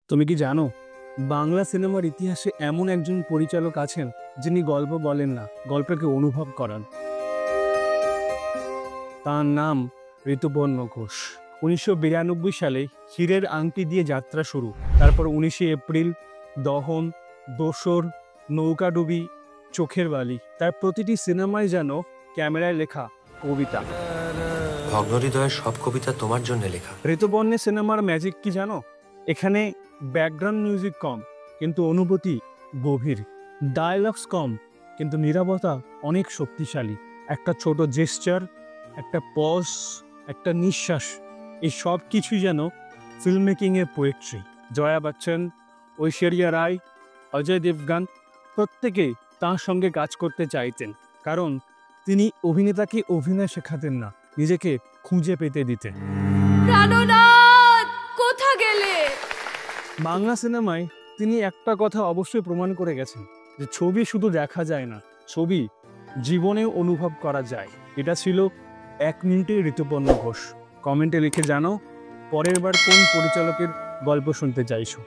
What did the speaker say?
তুমি কি জানো বাংলা সিনেমার ইতিহাসে এমন একজন পরিচালক আছেন যিনি গল্প বলেন না, গল্পকে অনুভব করান। তার নাম ঋতুপর্ণ ঘোষ। 1992 সালে হীরের আংটি দিয়ে যাত্রা শুরু, তারপর 19শে এপ্রিল, দহন, দোসর, নৌকাডুবি, চোখের বালি। তার প্রতিটি সিনেমায় যেন ক্যামেরায় লেখা কবিতা। ভগ্নহৃদয়ের সব কবিতা তোমার জন্য লেখা। ঋতুপর্ণের সিনেমার ম্যাজিক কি জানো? এখানে ব্যাকগ্রাউন্ড মিউজিক কম কিন্তু অনুভূতি গভীর, ডায়লগস কম কিন্তু নীরবতা অনেক শক্তিশালী। একটা ছোট জেস্চার, একটা পজ, একটা নিঃশ্বাস, এই সব কিছুই যেন ফিল্ম মেকিংয়ের পোয়েট্রি। জয়া বচ্চন, ঐশ্বরিয়া রায়, অজয় দেবগান প্রত্যেকেই তাঁর সঙ্গে কাজ করতে চাইতেন, কারণ তিনি অভিনেতাকে অভিনয় শেখাতেন না, নিজেকে খুঁজে পেতে দিতেন। প্রাণনাথ, কোথা গেলে? বাংলা সিনেমায় তিনি একটা কথা অবশ্যই প্রমাণ করে গেছেন, যে ছবি শুধু দেখা যায় না, ছবি জীবনেও অনুভব করা যায়। এটা ছিল 1 মিনিটের ঋতুপর্ণ ঘোষ। কমেন্টে লিখে জানাও পরের বার কোন পরিচালকের গল্প শুনতে চাইছো।